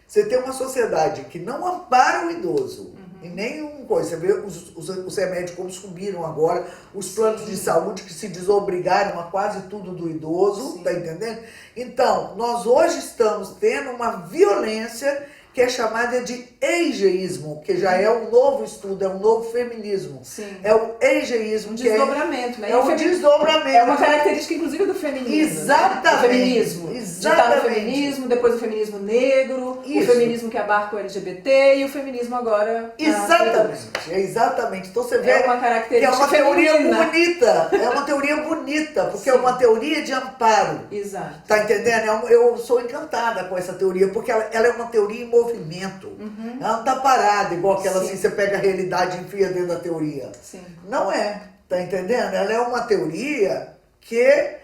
você tem uma sociedade que não ampara o idoso, e nenhuma coisa. Você vê os remédios como subiram agora, os planos de saúde que se desobrigaram a quase tudo do idoso, tá entendendo? Então, nós hoje estamos tendo uma violência que é chamada de ageísmo, que já é um novo estudo, é um novo feminismo. Sim. É o ageísmo, Um que desdobramento, né? é um desdobramento. É uma característica, inclusive, do feminismo. Exatamente. Né? Do feminismo. Exatamente. De estar no feminismo, depois o feminismo negro, Isso. o feminismo que abarca o LGBT e o feminismo agora. Exatamente. Então você vê É uma que é característica uma teoria feminina. bonita. É uma teoria bonita, porque é uma teoria de amparo. Exato. Tá entendendo? Eu sou encantada com essa teoria, porque ela é uma teoria em movimento. Ela não tá parada, igual aquela assim, você pega a realidade e enfia dentro da teoria. Sim. Não é, tá entendendo? Ela é uma teoria que,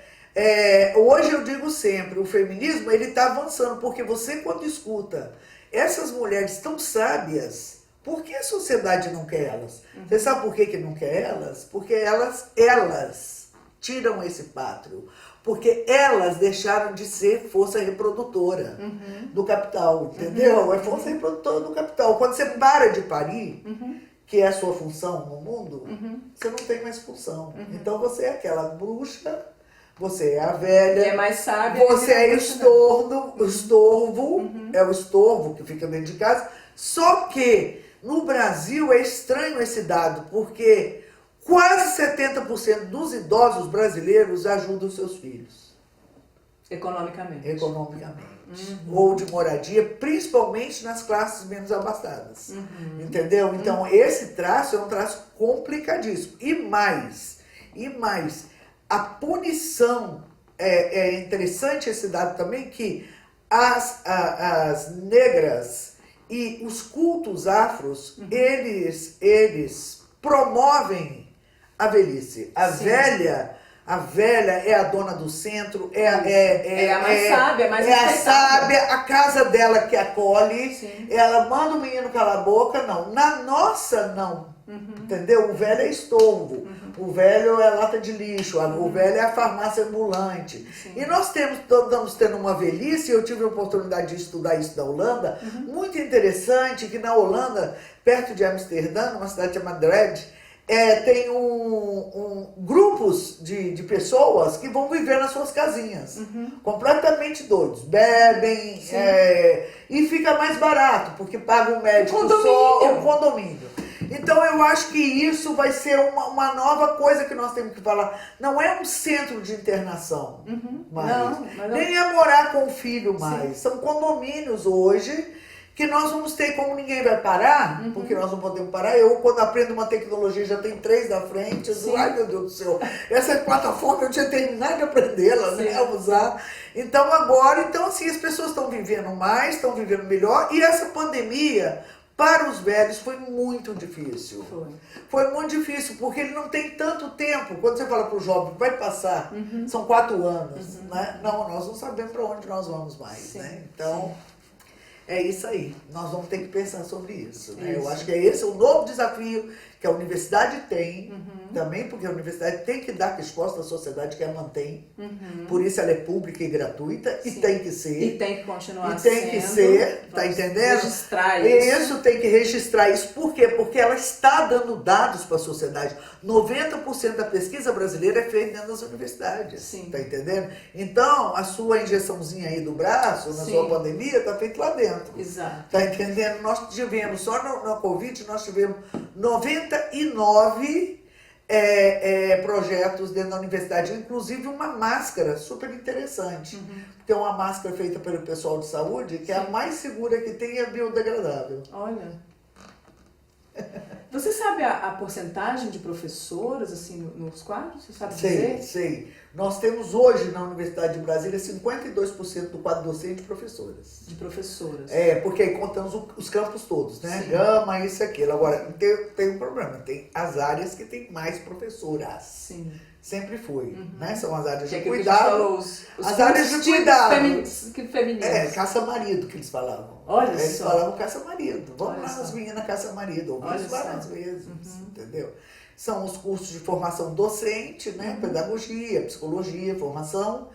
hoje eu digo sempre, o feminismo, ele tá avançando, porque você quando escuta essas mulheres tão sábias, por que a sociedade não quer elas? Você sabe por que não quer elas? Porque elas tiram esse pátrio. Porque elas deixaram de ser força reprodutora do capital, entendeu? É força reprodutora do capital. Quando você para de parir, que é a sua função no mundo, você não tem mais função. Então você é aquela bruxa, você é a velha, E é mais sábia. você é estorvo, é o estorvo que fica dentro de casa, Só que no Brasil é estranho esse dado, porque quase 70% dos idosos brasileiros ajudam seus filhos. Economicamente. Economicamente. Ou de moradia, principalmente nas classes menos abastadas. Entendeu? Então, esse traço é um traço complicadíssimo. E mais, a punição, é interessante esse dado também, que as negras e os cultos afros, eles promovem a velhice. A velha é a dona do centro, é a mais sábia, mais a sábia, a casa dela que acolhe. Sim. Ela manda o menino calar a boca, não. Na nossa, não. Entendeu? O velho é estorvo, o velho é lata de lixo, o velho é a farmácia ambulante. Sim. E nós estamos tendo uma velhice, eu tive a oportunidade de estudar isso na Holanda, muito interessante, que na Holanda, perto de Amsterdã, numa cidade chamada Dredge, tem grupos de pessoas que vão viver nas suas casinhas, completamente doidos, bebem, e fica mais barato, porque paga um médico só, um condomínio. Então eu acho que isso vai ser uma nova coisa que nós temos que falar. Não é um centro de internação mais, nem é morar com o filho mais. São condomínios hoje, que nós vamos ter, como ninguém vai parar, porque nós não podemos parar. Eu, quando aprendo uma tecnologia, já tem 3 na frente, eu digo, ai meu Deus do céu, essa plataforma eu tinha terminado de aprendê-la, né, a usar. Então agora, assim, as pessoas estão vivendo mais, estão vivendo melhor, e essa pandemia, para os velhos, foi muito difícil. Foi muito difícil, porque ele não tem tanto tempo. Quando você fala para o jovem, vai passar, são 4 anos, né? Não, nós não sabemos para onde nós vamos mais, né? Então... é isso aí, nós vamos ter que pensar sobre isso, né? Eu acho que esse é o novo desafio que a universidade tem, também porque a universidade tem que dar resposta à sociedade que a mantém, por isso ela é pública e gratuita, e tem que ser. E tem que continuar sendo. E tem que ser, tá entendendo? Registrar isso. Isso, tem que registrar isso. Por quê? Porque ela está dando dados para a sociedade. 90% da pesquisa brasileira é feita dentro das universidades, tá entendendo? Então, a sua injeçãozinha aí do braço, na sua pandemia, tá feita lá dentro. Exato. Tá entendendo? Nós tivemos, só na Covid, nós tivemos 99 projetos dentro da universidade, inclusive uma máscara super interessante, porque é uma máscara feita pelo pessoal de saúde, que é a mais segura que tem e é biodegradável. Olha. Você sabe a porcentagem de professoras, assim, nos quadros? Você sabe dizer? Sei. Nós temos hoje na Universidade de Brasília 52% do quadro docente de professoras. De professoras. Porque aí contamos os campos todos, né? Gama, isso e aquilo. Agora, tem um problema, tem as áreas que tem mais professoras. Sim. Sempre foi, né? São as áreas de que cuidado. Falou, as áreas de cuidado. Femininas. Caça-marido que eles falavam. Olha eles só. falavam caça-marido. Vamos Olha lá, as meninas caça-marido. Ouvi isso várias vezes, entendeu? São os cursos de formação docente, né? Pedagogia, psicologia, formação.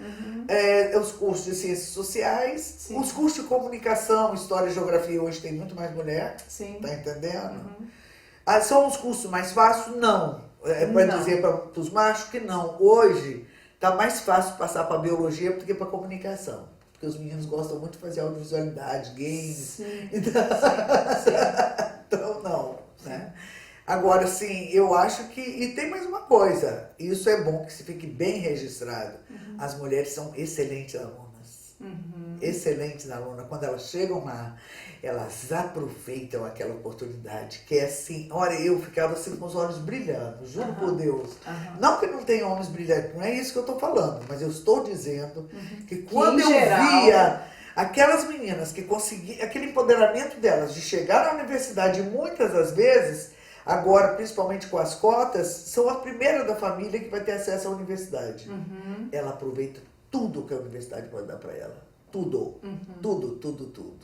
Os cursos de ciências sociais. Os cursos de comunicação, história e geografia. Hoje tem muito mais mulher. Tá entendendo? São os cursos mais fáceis? Não. Para dizer para os machos que não. Hoje está mais fácil passar para biologia do que para comunicação. Porque os meninos gostam muito de fazer audiovisualidade, games. Então, não. Né? Agora, sim, eu acho que... E tem mais uma coisa. Isso é bom que se fique bem registrado. As mulheres são excelentes alunas. Excelentes alunas. Quando elas chegam lá, elas aproveitam aquela oportunidade. Que é assim... Olha, eu ficava assim com os olhos brilhando. Juro por Deus. Não que não tenha olhos brilhantes. Não é isso que eu estou falando. Mas eu estou dizendo que quando eu via... Aquelas meninas que conseguiam... Aquele empoderamento delas de chegar na universidade muitas das vezes... Agora, principalmente com as cotas, são a primeira da família que vai ter acesso à universidade. Ela aproveita tudo que a universidade pode dar para ela. Tudo. Tudo.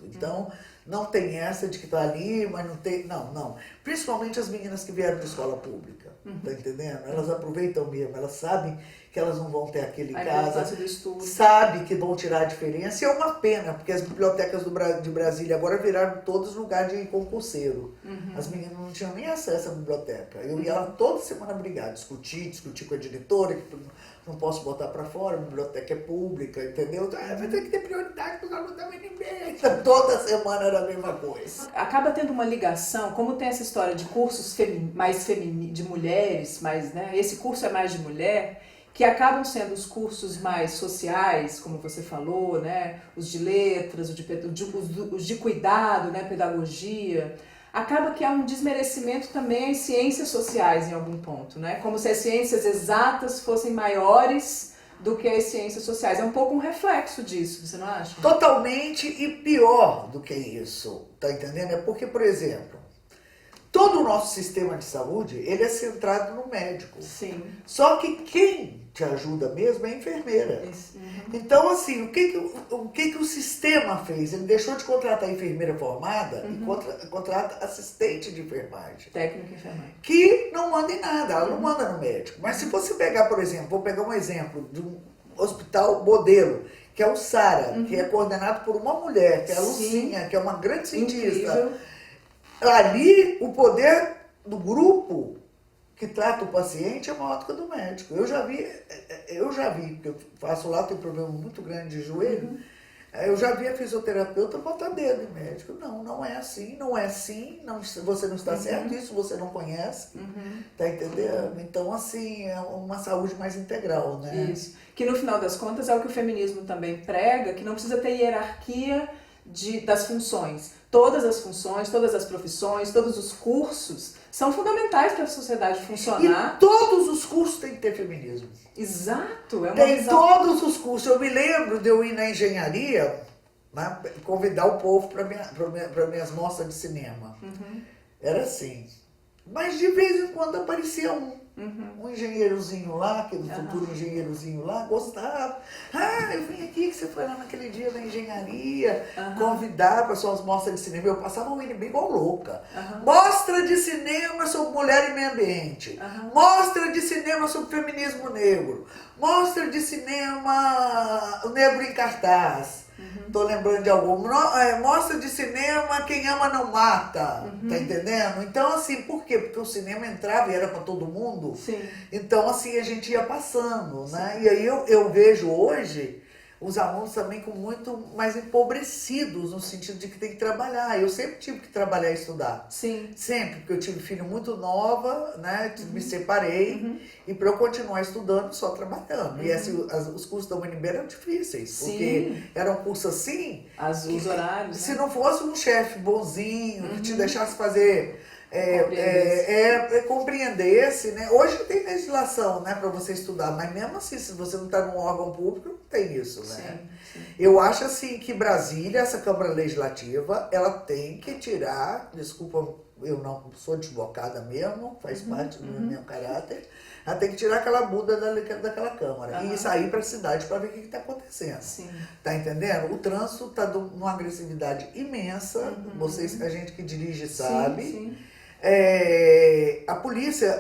Então, não tem essa de que tá ali, mas não tem... Não. Principalmente as meninas que vieram de escola pública. Tá entendendo? Elas aproveitam mesmo. Elas sabem que elas não vão ter aquele casa. Sabe que vão tirar a diferença. E é uma pena, porque as bibliotecas de Brasília agora viraram todos lugar de concurseiro. As meninas não tinham nem acesso à biblioteca. Eu ia lá toda semana brigar, discutir com a diretora, que não posso botar para fora, a biblioteca é pública, entendeu? Então, vai ter que ter prioridade, porque ela não dá ninguém. Então, toda semana era era a mesma coisa. Acaba tendo uma ligação, como tem essa história de cursos de mulheres, mas né, esse curso é mais de mulher, que acabam sendo os cursos mais sociais, como você falou, né, os de letras, os de cuidado, né, pedagogia. Acaba que há um desmerecimento também às ciências sociais em algum ponto, né? Como se as ciências exatas fossem maiores do que as ciências sociais. É um pouco um reflexo disso, você não acha? Totalmente, e pior do que isso, tá entendendo? É porque, por exemplo, todo o nosso sistema de saúde, ele é centrado no médico. Sim. Só que quem te ajuda mesmo é a enfermeira. Isso. Então, assim, o que o sistema fez? Ele deixou de contratar enfermeira formada e contrata assistente de enfermagem. Técnica de enfermagem. Que não manda em nada, ela não manda no médico. Mas se você pegar, por exemplo, vou pegar um exemplo de um hospital modelo, que é o SARA, que é coordenado por uma mulher, que é a Lucinha, que é uma grande cientista. Incrível. Ali, o poder do grupo que trata o paciente é maior do que o do médico. Eu já vi, porque eu faço lá, tenho um problema muito grande de joelho, eu já vi a fisioterapeuta botar dedo em médico. Não é assim, não é assim, não, você não está certo, isso você não conhece, tá entendendo? Então, assim, é uma saúde mais integral, né? Isso. Que no final das contas é o que o feminismo também prega, que não precisa ter hierarquia das funções. Todas as funções, todas as profissões, todos os cursos são fundamentais para a sociedade funcionar. E todos os cursos têm que ter feminismo. Exato. É uma Tem visão... todos os cursos. Eu me lembro de eu ir na engenharia, né, convidar o povo para minhas mostras de cinema. Era assim. Mas de vez em quando aparecia um engenheirozinho lá, aquele futuro engenheirozinho lá, gostava. Ah, eu vim aqui que você foi lá naquele dia da engenharia, convidar para suas mostras de cinema. Eu passava um bem igual louca. Mostra de cinema sobre mulher e meio ambiente. Mostra de cinema sobre feminismo negro. Mostra de cinema o negro em cartaz. Tô lembrando de algum. Mostra de cinema Quem Ama Não Mata. Tá entendendo? Então, assim, por quê? Porque o cinema entrava e era para todo mundo. Sim. Então, assim, a gente ia passando, né? E aí eu vejo hoje os alunos também com muito mais empobrecidos, no sentido de que tem que trabalhar. Eu sempre tive que trabalhar e estudar. Sim. Sempre, porque eu tive filho muito nova, né? Me separei, e para eu continuar estudando, só trabalhando. E assim, os cursos da UNB eram difíceis, porque eram cursos assim... Os horários, se né? não fosse um chefe bonzinho, que te deixasse fazer... compreendesse, né? Hoje tem legislação, né, para você estudar, mas mesmo assim, se você não está num órgão público, não tem isso, né? Sim. Eu acho assim que Brasília, essa Câmara Legislativa, ela tem que tirar, desculpa, eu não sou advogada mesmo, faz parte do meu caráter, ela tem que tirar aquela Buda daquela Câmara e sair para a cidade para ver o que está acontecendo. Sim. Tá entendendo? O trânsito está numa agressividade imensa, vocês, a gente que dirige sabe. Sim. A polícia,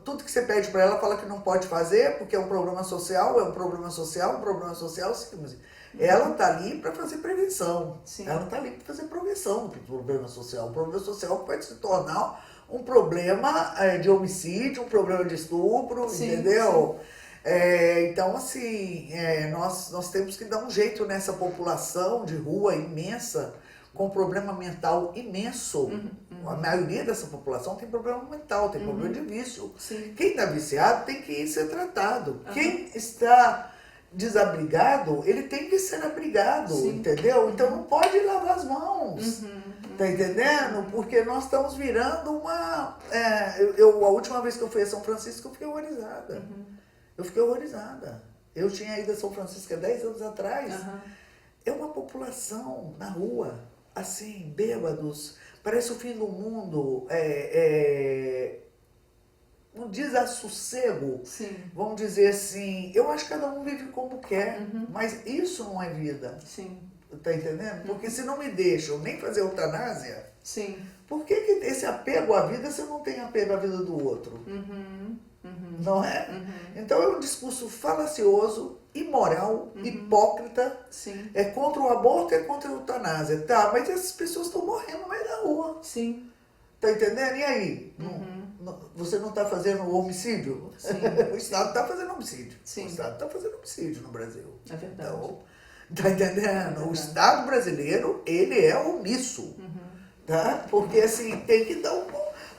tudo que você pede para ela, fala que não pode fazer, porque é um problema social, sim. Ela está ali para fazer prevenção. Sim. Ela está ali para fazer prevenção do problema social. O problema social pode se tornar um problema de homicídio, um problema de estupro, entendeu? Então, assim, nós temos que dar um jeito nessa população de rua imensa, com problema mental imenso. A maioria dessa população tem problema mental, tem problema de vício. Sim. Quem está viciado tem que ir ser tratado. Quem está desabrigado, ele tem que ser abrigado, entendeu? Então não pode lavar as mãos. Tá entendendo? Porque nós estamos virando uma... a última vez que eu fui a São Francisco, eu fiquei horrorizada. Eu fiquei horrorizada. Eu tinha ido a São Francisco há 10 anos atrás. É uma população na rua, assim, bêbados, parece o fim do mundo, um desassossego, vamos dizer assim. Eu acho que cada um vive como quer, mas isso não é vida. Sim. Tá entendendo? Porque se não me deixam nem fazer eutanásia, Sim. por que esse apego à vida se eu não tenho apego à vida do outro? Não é? Então é um discurso falacioso, imoral, hipócrita, é contra o aborto, é contra a eutanásia. Tá, mas essas pessoas estão morrendo no meio da rua. Sim. Tá entendendo? E aí? Você não está fazendo homicídio? O Estado está fazendo homicídio. O Estado está fazendo homicídio no Brasil. É verdade. Então, Tá entendendo? O Estado brasileiro, ele é omisso, tá? Porque assim, tem que dar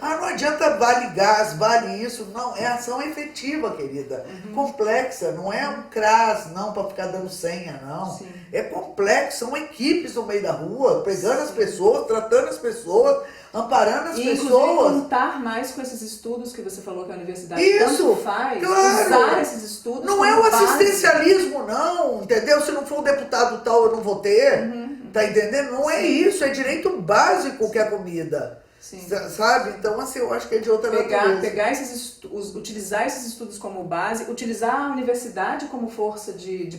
não adianta vale gás, vale isso, não, é ação efetiva, querida, complexa, não é um CRAS, não, para ficar dando senha, não. Sim. É complexo, são equipes no meio da rua, pegando as pessoas, tratando as pessoas, amparando as pessoas. Inclusive, contar mais com esses estudos que você falou que a universidade tanto faz, claro. Usar esses estudos não como é o base. assistencialismo, não, entendeu? Se não for um deputado tal, eu não vou ter, tá entendendo? Não é isso, é direito básico que é a comida. Sim. Sabe? Então, assim, eu acho que é de outra natureza. Pegar utilizar esses estudos como base, utilizar a universidade como força de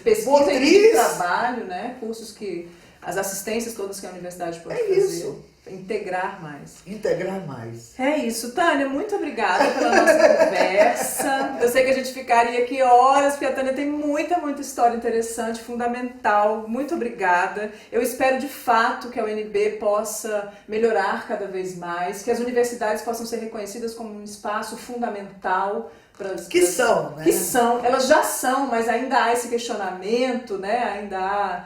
pesquisa e de trabalho, né? Cursos que... As assistências todas que a universidade pode fazer. Isso. Integrar mais. Integrar mais. É isso. Tânia, muito obrigada pela nossa conversa. Eu sei que a gente ficaria aqui horas, porque a Tânia tem muita história interessante, fundamental. Muito obrigada. Eu espero de fato que a UNB possa melhorar cada vez mais, que as universidades possam ser reconhecidas como um espaço fundamental são, né? Que são. Elas já são, mas ainda há esse questionamento, né? Ainda há...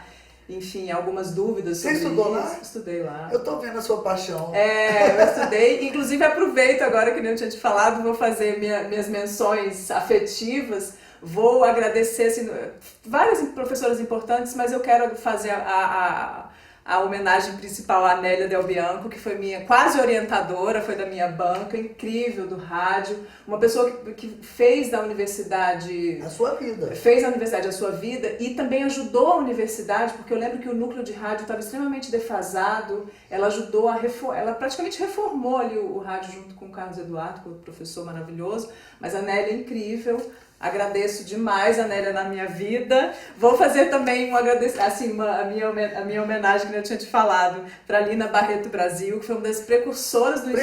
Enfim, algumas dúvidas sobre isso. Você estudou lá? Estudei lá. Eu tô vendo a sua paixão. Eu estudei. Inclusive, aproveito agora, que nem eu tinha te falado, vou fazer minhas menções afetivas. Vou agradecer assim, várias professoras importantes, mas eu quero fazer a homenagem principal à Nélia Del Bianco, que foi minha quase orientadora, foi da minha banca, incrível, do rádio. Uma pessoa que fez da universidade... A sua vida. Fez da universidade a sua vida e também ajudou a universidade, porque eu lembro que o núcleo de rádio estava extremamente defasado. Ela ajudou ela praticamente reformou ali o rádio junto com o Carlos Eduardo, que é um professor maravilhoso. Mas a Nélia é incrível. Agradeço demais a Nélia na minha vida. Vou fazer também a minha homenagem, que eu tinha te falado, para a Lina Barreto Brasil, que foi uma das precursoras do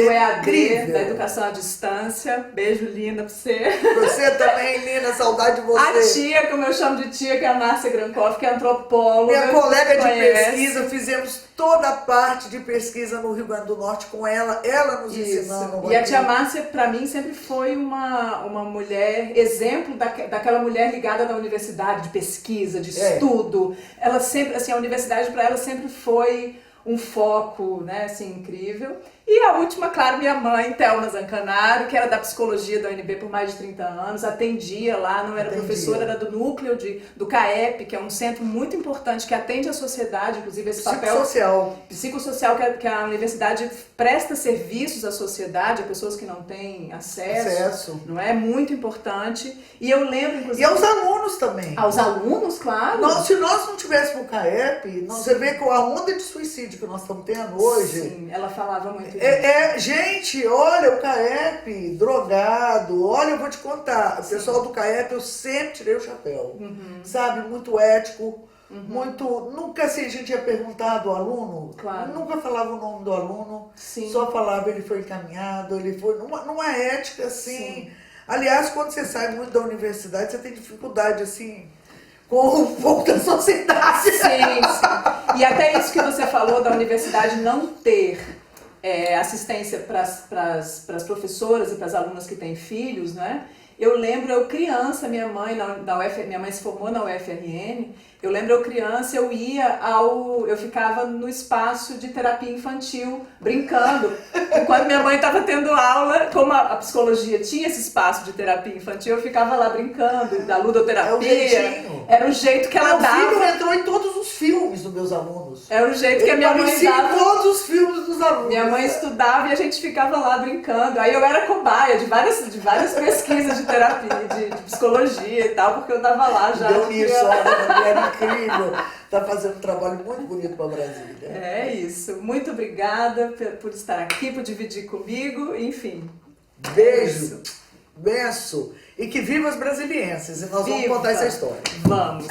EAD, da educação à distância. Beijo, Lina, pra você. Você também, Lina, saudade de você. A tia, como eu chamo de tia, que é a Márcia Grankoff, que é antropóloga. Minha colega de pesquisa, fizemos toda a parte de pesquisa no Rio Grande do Norte com ela nos ensinando. E a tia Márcia, para mim, sempre foi uma mulher, exemplo daquela mulher ligada na universidade, de pesquisa, de estudo. Ela sempre, assim, a universidade para ela sempre foi um foco, né, assim, incrível. E a última, claro, minha mãe, Thelma Zancanaro, que era da psicologia da UNB por mais de 30 anos, atendia lá, não era professora, era do núcleo do CAEP, que é um centro muito importante que atende a sociedade, inclusive esse papel psicossocial que a universidade presta serviços à sociedade, a pessoas que não têm acesso. Não é? Muito importante. E eu lembro, inclusive... E aos alunos também. Aos alunos, claro. Se nós não tivéssemos o CAEP, você vê que a onda de suicídio que nós estamos tendo hoje... Sim, ela falava muito. Gente, olha o CAEP, drogado, olha, eu vou te contar, o pessoal do CAEP eu sempre tirei o chapéu, sabe, muito ético, muito, nunca assim a gente ia perguntar do aluno, nunca falava o nome do aluno, só falava ele foi encaminhado, ele foi, numa ética assim, aliás, quando você sai muito da universidade, você tem dificuldade assim, com um pouco da sociedade. Sim. E até isso que você falou da universidade não ter assistência para as professoras e para as alunas que têm filhos, né? Eu lembro, eu criança, minha mãe se formou na UFRN, eu lembro eu criança, eu ficava no espaço de terapia infantil, brincando. Enquanto minha mãe estava tendo aula, como a psicologia tinha esse espaço de terapia infantil, eu ficava lá brincando, da ludoterapia. Era o jeito que ela dava. Meu filho entrou em todos os filmes dos meus alunos. Era o jeito que a minha mãe dava. Em todos os filmes dos alunos. Minha mãe estudava e a gente ficava lá brincando. Aí eu era cobaia de várias pesquisas de terapia, de psicologia e tal, porque eu tava lá já. Deu isso, era incrível. Tá fazendo um trabalho muito bonito para Brasília. É isso. Muito obrigada por estar aqui, por dividir comigo, enfim. Beijo. Benço. E que viva as brasilienses. E nós vamos contar essa história. Vamos.